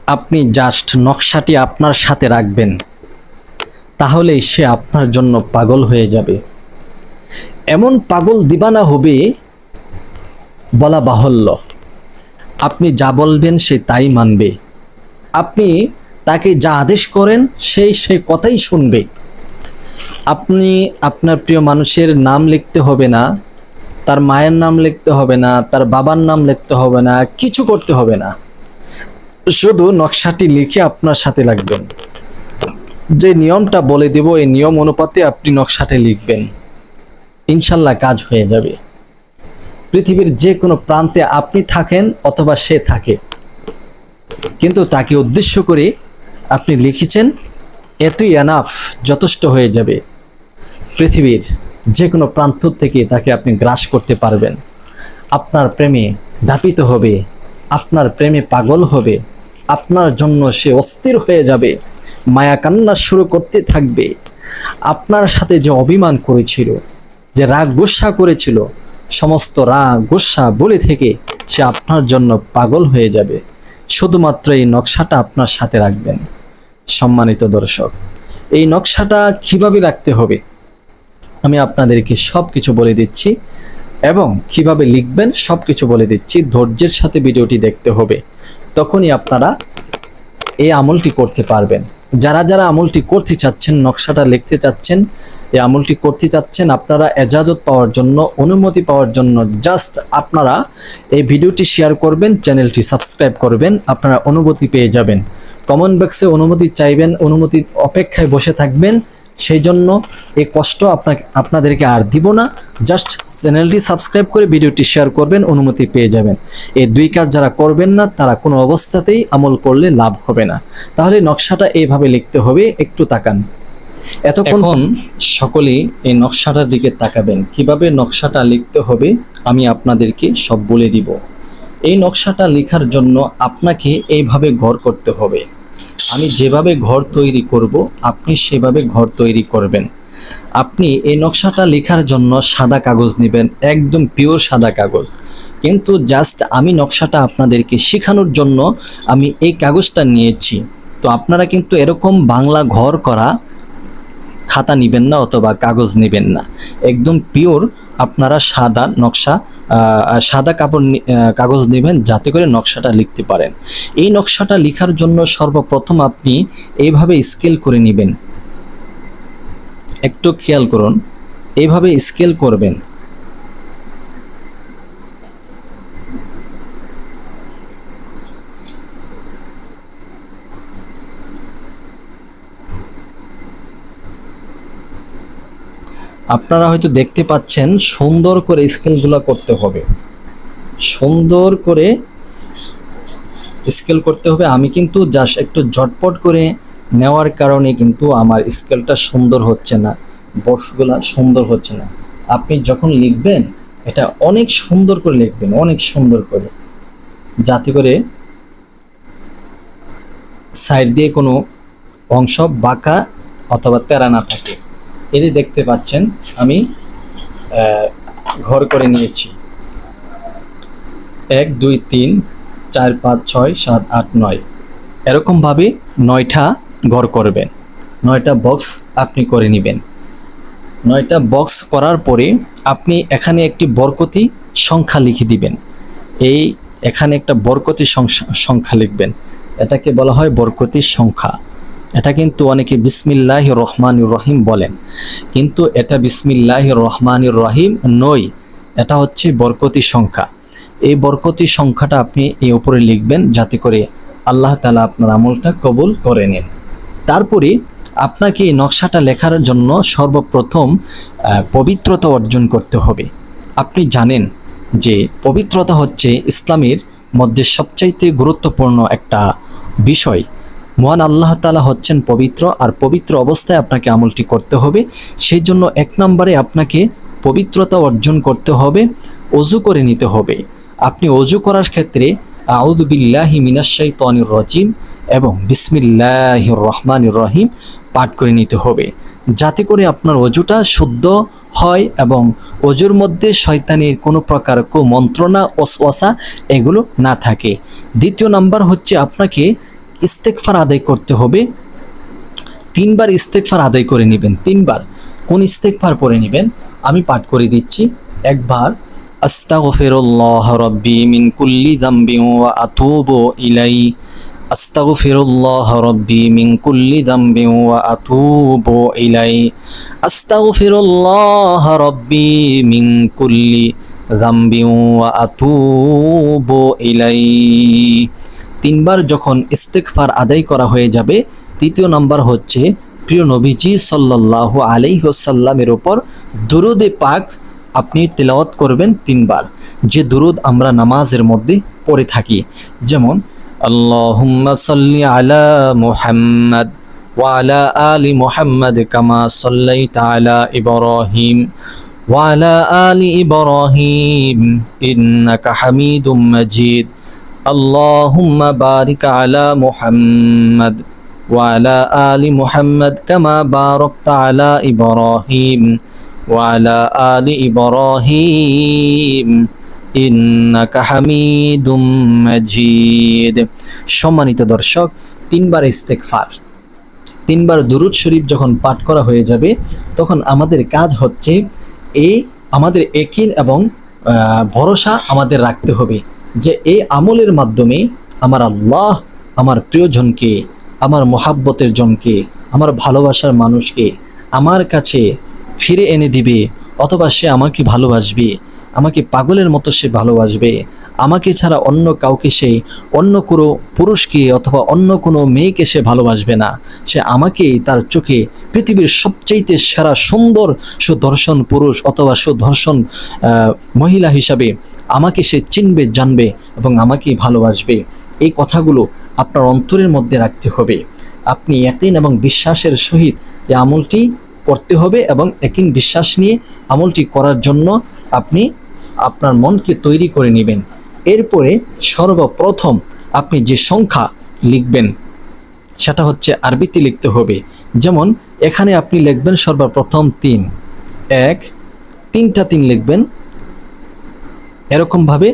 আপনি জাস্ট নকশাটি আপনার সাথে রাখবেন, তাহলেই সে আপনার জন্য পাগল হয়ে যাবে। এমন পাগল দিবানা হবে বলা বাহুল্য। আপনি যা বলবেন সে তাই মানবে। আপনি তাকে যা আদেশ করেন সে কথাই শুনবে। আপনি আপনার প্রিয় মানুষের নাম লিখতে হবে না, তার মায়ের নাম লিখতে হবে না, তার বাবার নাম লিখতে হবে না, কিছু করতে হবে না। শুধু নকশাটি লিখে আপনার সাথে রাখবেন। যে নিয়মটা বলে দেব এই নিয়ম অনুপাতে আপনি নকশাটি লিখবেন, ইনশাল্লাহ কাজ হয়ে যাবে। পৃথিবীর যে কোনো প্রান্তে আপনি থাকেন অথবা সে থাকে, কিন্তু তাকে উদ্দেশ্য করে আপনি লিখেছেন, এতই এনাফ, যথেষ্ট হয়ে যাবে। পৃথিবীর যে কোনো প্রান্ত থেকে তাকে আপনি গ্রাস করতে পারবেন। আপনার প্রেমে ধাপিত হবে, আপনার প্রেমে পাগল হবে, আপনার জন্য সে অস্থির হয়ে যাবে, মায়া কান্না শুরু করতে থাকবে। আপনার সাথে যে অভিমান করেছিল, যে রাগ গুসা করেছিল, সমস্ত রাগ গুসা বলে থেকে সে আপনার জন্য পাগল হয়ে যাবে। শুধুমাত্র এই নকশাটা আপনার সাথে রাখবেন। সম্মানিত দর্শক, এই নকশাটা কিভাবে রাখতে হবে আমি আপনাদেরকে সব কিছু বলে দিচ্ছি, এবং কিভাবে লিখবেন সব কিছু বলে দিচ্ছি। ধৈর্যের সাথে ভিডিওটি দেখতে হবে, তখনই আপনারা এই আমলটি করতে পারবেন। যারা যারা আমলটি করতে চাচ্ছেন, নকশাটা লিখতে চাচ্ছেন, এই আমলটি করতে চাচ্ছেন, আপনারা এজাজত পাওয়ার জন্য, অনুমতি পাওয়ার জন্য জাস্ট আপনারা এই ভিডিওটি শেয়ার করবেন, চ্যানেলটি সাবস্ক্রাইব করবেন, আপনারা অনুমতি পেয়ে যাবেন। কমেন্ট বক্সে অনুমতি চাইবেন, অনুমতির অপেক্ষায় বসে থাকবেন। সেই জন্য এই কষ্ট আপনাদেরকে আর দিব না। জাস্ট চ্যানেলটি সাবস্ক্রাইব করে ভিডিওটি শেয়ার করবেন, অনুমতি পেয়ে যাবেন। এই দুই কাজ যারা করবেন না তারা কোনো অবস্থাতেই আমল করলে লাভ হবে না। তাহলে নকশাটা এইভাবে লিখতে হবে, একটু তাকান। এতক্ষণ সকলেই এই নকশাটার দিকে তাকাবেন। কিভাবে নকশাটা লিখতে হবে আমি আপনাদেরকে সব বলে দিব। এই নকশাটা লেখার জন্য আপনাকে এইভাবে ঘর করতে হবে। আমি যেভাবে ঘর তৈরি করব আপনি সেভাবে ঘর তৈরি করবেন। আপনি এই নকশাটা লেখার জন্য সাদা কাগজ নেবেন, একদম পিওর সাদা কাগজ। কিন্তু জাস্ট আমি নকশাটা আপনাদেরকে শেখানোর জন্য আমি এই কাগজটা নিয়েছি। তো আপনারা কিন্তু এরকম বাংলা ঘর করা খাতা নেবেন না অথবা কাগজ নেবেন না, একদম পিওর আপনারা সাদা নকশা, সাদা কাগজ নেবেন, যাতে করে নকশাটা লিখতে পারেন। এই নকশাটা লেখার জন্য সর্বপ্রথম আপনি এইভাবে স্কেল করে নেবেন। একটু খেয়াল করুন, এইভাবে স্কেল করবেন। আপনারা হয়তো দেখতে পাচ্ছেন, সুন্দর করে স্কেলগুলো করতে হবে, সুন্দর করে স্কেল করতে হবে। আমি কিন্তু জাস্ট একটু ঝটপট করে নেওয়ার কারণে কিন্তু আমার স্কেলটা সুন্দর হচ্ছে না, বক্সগুলা সুন্দর হচ্ছে না। আপনি যখন লিখবেন এটা অনেক সুন্দর করে লিখবেন, অনেক সুন্দর করে, যাতে করে সাইড দিয়ে কোনো অংশ বাঁকা অথবা তেরা না থাকে। এটি দেখতে পাচ্ছেন আমি ঘর করে নিয়েছি। 1 2 3 4 5 6 7 8 9 এরকমভাবে 9টা ঘর করবেন। 9টা বক্স আপনি করে নেবেন। 9টা বক্স করার পরে আপনি এখানে একটি বরকতি সংখ্যা লিখে দিবেন। এখানে একটা বরকতি সংখ্যা লিখবেন, এটাকে বলা হয় বরকতি সংখ্যা। এটা কিন্তু অনেকে বিসমিল্লাহির রহমানির রহিম বলেন, কিন্তু এটা বিসমিল্লাহির রহমানির রহিম নয়, এটা হচ্ছে বরকতি সংখ্যা। এই বরকতি সংখ্যাটা আপনি এই উপরে লিখবেন, যাতে করে আল্লাহ তাআলা আপনার আমলটা কবুল করে নেন। তারপরে আপনাকে এই নকশাটা লেখার জন্য সর্বপ্রথম পবিত্রতা অর্জন করতে হবে। আপনি জানেন যে পবিত্রতা হচ্ছে ইসলামের মধ্যে সবচাইতে গুরুত্বপূর্ণ একটা বিষয়। মহান আল্লাহ তাআলা হচ্ছেন পবিত্র, আর পবিত্র অবস্থায় আপনাকে আমলটি করতে হবে। সেই জন্য 1 নম্বরে আপনাকে পবিত্রতা অর্জন করতে হবে, ওযু করে নিতে হবে। আপনি ওযু করার ক্ষেত্রে আউযু বিল্লাহি মিনাশ শাইতানির রাজিম এবং বিসমিল্লাহির রহমানির রহিম পাঠ করে নিতে হবে, যাতে করে আপনার ওযুটা শুদ্ধ হয় এবং ওযুর মধ্যে শয়তানের কোনো প্রকার কুমন্ত্রণা, ওয়াসওয়াসা এগুলো না থাকে। দ্বিতীয় নাম্বার হচ্ছে আপনাকে ইস্তেগফার আদায় করতে হবে। 3 বার ইস্তেগফার আদায় করে নেবেন। 3 বার কোন ইস্তেগফার পড়ে নেবেন আমি পাঠ করে দিচ্ছি। একবার আস্তাগফিরুল্লাহ রাব্বি মিন কুল্লি যামবিন ওয়া আতুবু ইলাইহি, আস্তাগফিরুল্লাহ রাব্বি মিন কুল্লি যামবিন ওয়া আতুবু ইলাইহি, আস্তাগফিরুল্লাহ রাব্বি মিন কুল্লি যামবিন ওয়া আতুবু ইলাইহি। 3 বার যখন ইস্তেগফার আদায় করা হয়ে যাবে, তৃতীয় নাম্বার হচ্ছে প্রিয় নবীজি সাল্লাল্লাহু আলাইহি ওয়াসাল্লামের উপর দুরুদে পাক আপনি তেলাওয়াত করবেন 3 বার, যে দুরুদ আমরা নামাজের মধ্যে পড়ে থাকি। যেমন আল্লাহুম্মা সাল্লি আলা মুহাম্মাদ ওয়া আলা আলি মুহাম্মাদ কামা সাল্লাইতা আলা ইব্রাহিম ওয়া আলা আলি ইব্রাহিম ইন্নাকা হামিদুম মাজিদ, আল্লাহুম্মা বারিক আলা মুহাম্মাদ ওয়া আলা আলি মুহাম্মাদ কামা বারাকতা আলা ইব্রাহিম ওয়া আলা আলি ইব্রাহিম ইন্নাকা হামিদুম মাজিদ। সম্মানিত দর্শক, 3 বার ইস্তেগফার, 3 বার দুরূদ শরীফ যখন পাঠ করা হয়ে যাবে, তখন আমাদের কাজ হচ্ছে আমাদের ইয়াকিন এবং ভরসা আমাদের রাখতে হবে যে এই আমলের মাধ্যমে আমার আল্লাহ আমার প্রিয়জনকে, আমার মোহাব্বতের জনকে, আমার ভালোবাসার মানুষকে আমার কাছে ফিরে এনে দিবে, অথবা সে আমাকে ভালোবাসবে, আমাকে পাগলের মতো সে ভালোবাসবে। আমাকে ছাড়া অন্য কাউকে সে, অন্য কোনো পুরুষকে অথবা অন্য কোনো মেয়েকে সে ভালোবাসবে না। সে আমাকে তার চোখে পৃথিবীর সবচাইতে সেরা সুন্দর সুদর্শন পুরুষ অথবা সুদর্শন মহিলা হিসাবে আমাকে সে চিনবে, জানবে এবং আমাকে ভালোবাসবে। এই কথাগুলো আপনার অন্তরের মধ্যে রাখতে হবে। আপনি ইয়াকিন এবং বিশ্বাসের সহিত এই আমলটি করতে হবে এবং ইয়াকিন বিশ্বাস নিয়ে আমলটি করার জন্য আপনি আপনার মনকে তৈরি করে নেবেন। এরপরে সর্বপ্রথম আপনি যে সংখ্যা লিখবেন সেটা হচ্ছে আরবিতে লিখতে হবে। যেমন এখানে আপনি লিখবেন সর্বপ্রথম 3, 3টা 3 লিখবেন, এরকমভাবে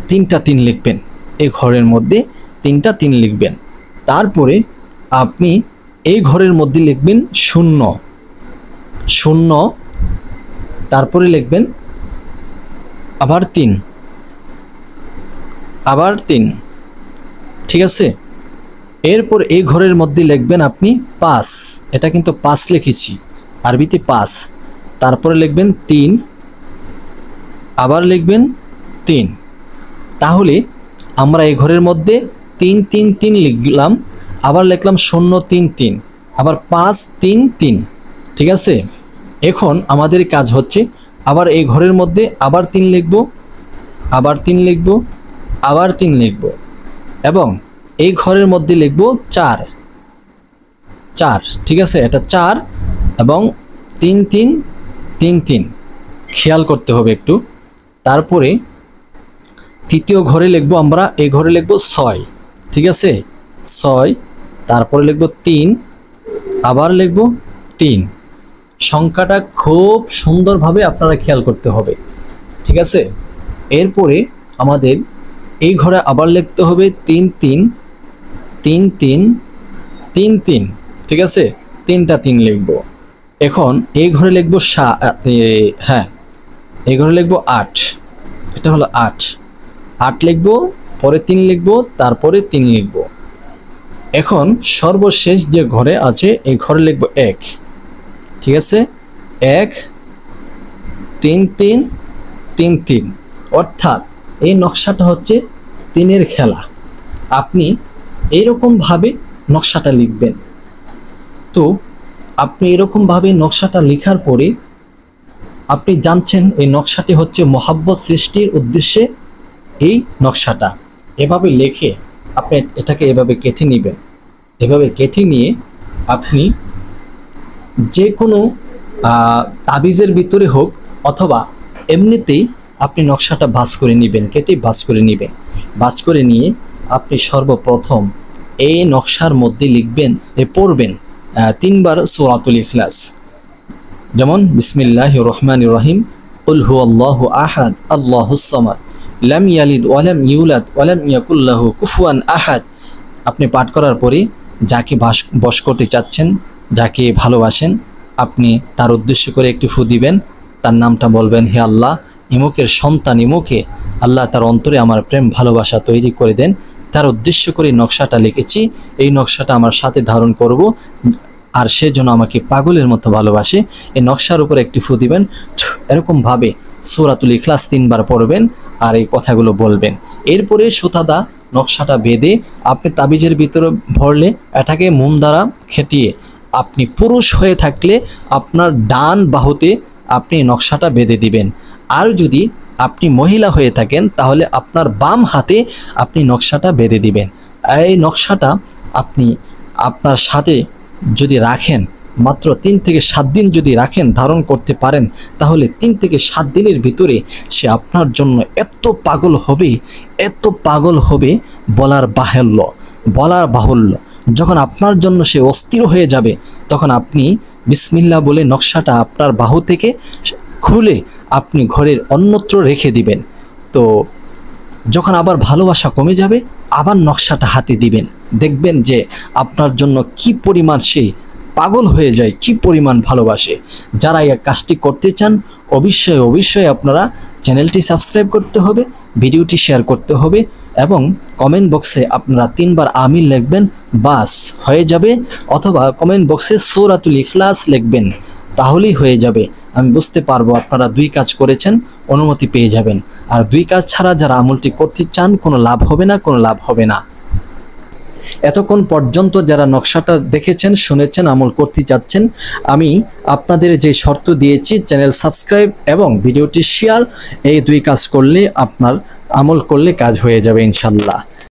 3টা 3 লিখবেন। এই ঘরের মধ্যে 3টা 3 লিখবেন। তারপরে আপনি এই ঘরের মধ্যে লিখবেন 0, 0, তারপরে লিখবেন আবার 3, আবার 3, ঠিক আছে। এরপর এই ঘরের মধ্যে লিখবেন আপনি 5, এটা কিন্তু 5 লিখেছি, আরবিতে 5, তারপরে লিখবেন 3, আবার লিখবেন 3। তাহলে আমরা এই ঘরের মধ্যে 3 3 3 লিখলাম, আবার লিখলাম 0 3 3, আবার 5 3 3, ঠিক আছে। এখন আমাদের কাজ হচ্ছে আবার এই ঘরের মধ্যে আবার 3 লিখব, আবার 3 লিখব, আবার 3 লিখব এবং এই ঘরের মধ্যে লিখব 4, 4, ঠিক আছে। এটা 4 এবং 3 3 3 3, খেয়াল করতে হবে একটু। তারপরে তৃতীয় ঘরে লিখব আমরা, এই ঘরে লিখব 6, ঠিক আছে, 6, তারপরে লিখব 3, আবার লিখব 3। সংখ্যাটা খুব সুন্দরভাবে আপনারা খেয়াল করতে হবে, ঠিক আছে। এরপরে আমাদের এই ঘরে আবার লিখতে হবে 3 3 3 3 3 3, ঠিক আছে, 3টা 3 লিখব। এখন এই ঘরে লিখব হ্যাঁ, এই ঘরে লিখব 8, এটা হলো 8, 8 লিখব, পরে 3 লিখব, তারপরে 3 লিখব। এখন সর্বশেষ যে ঘরে আছে এই ঘরে লিখব 1, ঠিক আছে, 1 3 3 3 3, অর্থাৎ এই নকশাটা হচ্ছে 3-এর খেলা। আপনি এইরকমভাবে নকশাটা লিখবেন। তো আপনি এরকমভাবে নকশাটা লেখার পরে আপনি জানছেন এই নকশাটি হচ্ছে মহাব্বত সৃষ্টির উদ্দেশ্যে এই নকশাটা। এভাবে লিখে আপনি এটাকে এভাবে কেটে নেবেন। এভাবে কেটে নিয়ে আপনি যে কোনো তাবিজের ভিতরে হোক অথবা এমনিতেই আপনি নকশাটা ভাঁজ করে নেবেন, কেটে ভাঁজ করে নেবেন। ভাঁজ করে নিয়ে আপনি সর্বপ্রথম এই নকশার মধ্যে লিখবেন, পড়বেন 3 বার সূরাতুল ইখলাস। যেমন বিসমিল্লাহির রহমানির রহিম, কুল হুয়াল্লাহু আহাদ আল্লাহুস সামাদ লাম ইয়ালিদ ওয়া লাম ইউলাদ ওয়া লাম ইয়াকুল লাহু কুফুয়ান আহাদ, আপনি পাঠ করার পরে যাকে বশ করতে চাচ্ছেন, যাকে ভালোবাসেন, আপনি তার উদ্দেশ্য করে একটি ফু দিবেন, তার নামটা বলবেন, হে আল্লাহ, ইমুকের সন্তান ইমুকে আল্লাহ তার অন্তরে আমার প্রেম ভালোবাসা তৈরি করে দেন, তার উদ্দেশ্য করে নকশাটা লিখেছি, এই নকশাটা আমার সাথে ধারণ করব, আর সে যেন আমাকে পাগলের মতো ভালোবাসে। এই নকশার উপরে একটি ফু দিবেন, এরকমভাবে সূরাতুল ইখলাস 3 বার পড়বেন আর এই কথাগুলো বলবেন। এরপরে সুতাদা নকশাটা বেঁধে আপনি তাবিজের ভিতরে ভরলে এটাকে মোম দ্বারা খেটিয়ে, আপনি পুরুষ হয়ে থাকলে আপনার ডান বাহুতে আপনি নকশাটা বেঁধে দিবেন, আর যদি আপনি মহিলা হয়ে থাকেন তাহলে আপনার বাম হাতে আপনি নকশাটা বেঁধে দিবেন। এই নকশাটা আপনি আপনার সাথে যদি রাখেন, মাত্র 3 থেকে 7 দিন যদি রাখেন, ধারণ করতে পারেন, তাহলে 3 থেকে 7 দিনের ভিতরে সে আপনার জন্য এত পাগল হবে বলার বাহুল্য। যখন আপনার জন্য সে অস্থির হয়ে যাবে, তখন আপনি বিসমিল্লাহ বলে নকশাটা আপনার বাহু থেকে খুলে আপনি ঘরের অন্যত্র রেখে দিবেন। তো যখন আবার ভালোবাসা কমে যাবে, আবার নকশাটা হাতে দিবেন, দেখবেন যে আপনার জন্য কি পরিমাণ সে পাগল হয়ে যায়, কি পরিমাণ ভালোবাসে। যারা এই কাজটি করতে চান, অবশ্যই আপনারা চ্যানেলটি সাবস্ক্রাইব করতে হবে, ভিডিওটি শেয়ার করতে হবে এবং কমেন্ট বক্সে আপনারা 3 বার আমিন লিখবেন, বাস হয়ে যাবে। অথবা কমেন্ট বক্সে সূরাতুল ইখলাস লিখবেন, তাহলেই হয়ে যাবে। আমি বুঝতে পারবো আপনারা 2 কাজ করেছেন, অনুমতি পেয়ে যাবেন। আর 2 কাজ ছাড়া যারা আমলটি করতে চান, কোনো লাভ হবে না। এতক্ষণ পর্যন্ত যারা নকশাটা দেখেছেন, শুনেছেন, আমল করতে যাচ্ছেন, আমি আপনাদের যে শর্ত দিয়েছি, চ্যানেল সাবস্ক্রাইব এবং ভিডিওটি শেয়ার, এই 2 কাজ করলে আপনার আমল করলে কাজ হয়ে যাবে ইনশাল্লাহ।